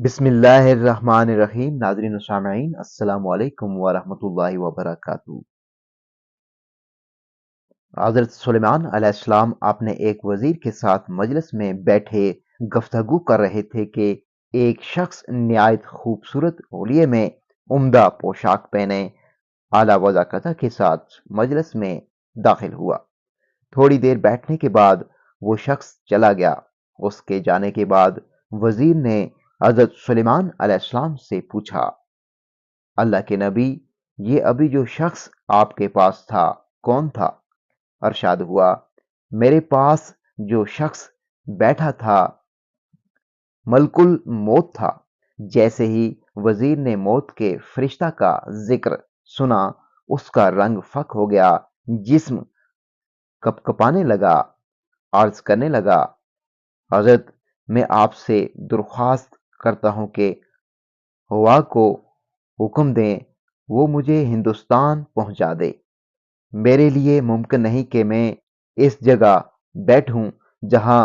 بسم اللہ الرحمن الرحیم۔ ناظرین و سامعین، السلام علیکم ورحمۃ اللہ وبرکاتہ۔ حضرت سلیمان علیہ السلام اپنے ایک وزیر کے ساتھ مجلس میں بیٹھے گفتگو کر رہے تھے کہ ایک شخص نہایت خوبصورت حلیے میں عمدہ پوشاک پہنے اعلیٰ وضاقت کے ساتھ مجلس میں داخل ہوا۔ تھوڑی دیر بیٹھنے کے بعد وہ شخص چلا گیا۔ اس کے جانے کے بعد وزیر نے حضرت سلیمان علیہ السلام سے پوچھا، اللہ کے نبی، یہ ابھی جو شخص آپ کے پاس تھا کون تھا؟ ارشاد ہوا، میرے پاس جو شخص بیٹھا تھا ملک الموت تھا۔ جیسے ہی وزیر نے موت کے فرشتہ کا ذکر سنا، اس کا رنگ فک ہو گیا، جسم کپکپانے لگا، عرض کرنے لگا، حضرت میں آپ سے درخواست کرتا ہوں کہ ہوا کو حکم دیں وہ مجھے ہندوستان پہنچا دے۔ میرے لیے ممکن نہیں کہ میں اس جگہ بیٹھوں جہاں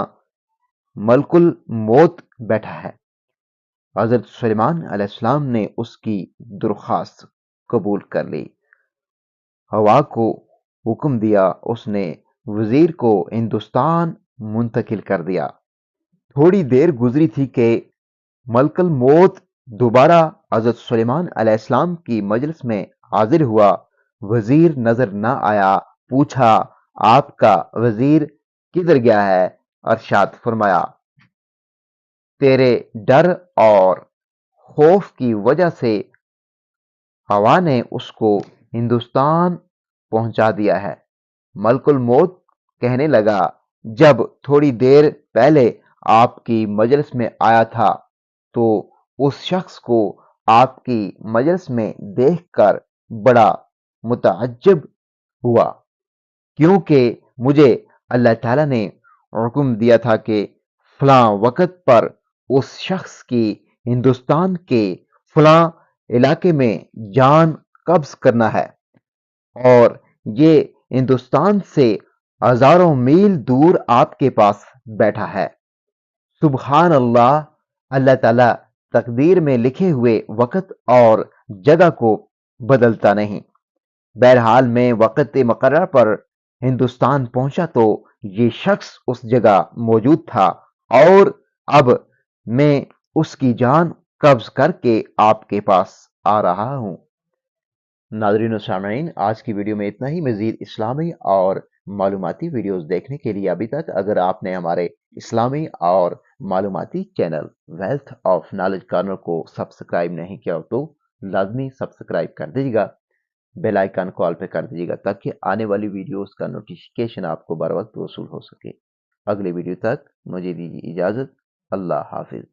ملک الموت بیٹھا ہے۔ حضرت سلیمان علیہ السلام نے اس کی درخواست قبول کر لی، ہوا کو حکم دیا، اس نے وزیر کو ہندوستان منتقل کر دیا۔ تھوڑی دیر گزری تھی کہ ملک الموت دوبارہ حضرت سلیمان علیہ السلام کی مجلس میں حاضر ہوا۔ وزیر نظر نہ آیا، پوچھا، آپ کا وزیر کدھر گیا ہے؟ ارشاد فرمایا، تیرے ڈر اور خوف کی وجہ سے ہوا نے اس کو ہندوستان پہنچا دیا ہے۔ ملک الموت کہنے لگا، جب تھوڑی دیر پہلے آپ کی مجلس میں آیا تھا تو اس شخص کو آپ کی مجلس میں دیکھ کر بڑا متعجب ہوا، کیونکہ مجھے اللہ تعالیٰ نے حکم دیا تھا کہ فلاں وقت پر اس شخص کی ہندوستان کے فلاں علاقے میں جان قبض کرنا ہے، اور یہ ہندوستان سے ہزاروں میل دور آپ کے پاس بیٹھا ہے۔ سبحان اللہ، اللہ تعالیٰ تقدیر میں لکھے ہوئے وقت اور جگہ کو بدلتا نہیں۔ بہرحال میں وقت مقررہ پر ہندوستان پہنچا تو یہ شخص اس جگہ موجود تھا، اور اب میں اس کی جان قبض کر کے آپ کے پاس آ رہا ہوں۔ ناظرین و سامعین، آج کی ویڈیو میں اتنا ہی۔ مزید اسلامی اور معلوماتی ویڈیوز دیکھنے کے لیے ابھی تک اگر آپ نے ہمارے اسلامی اور معلوماتی channel wealth of knowledge corner کو سبسکرائب نہیں کیا تو لازمی سبسکرائب کر دیجیے گا، بیل آئیکن کو آل پہ کر دیجیے گا تاکہ آنے والی ویڈیوز کا نوٹیفیکیشن آپ کو بر وقت وصول ہو سکے۔ اگلی ویڈیو تک مجھے دیجیے اجازت۔ اللہ حافظ۔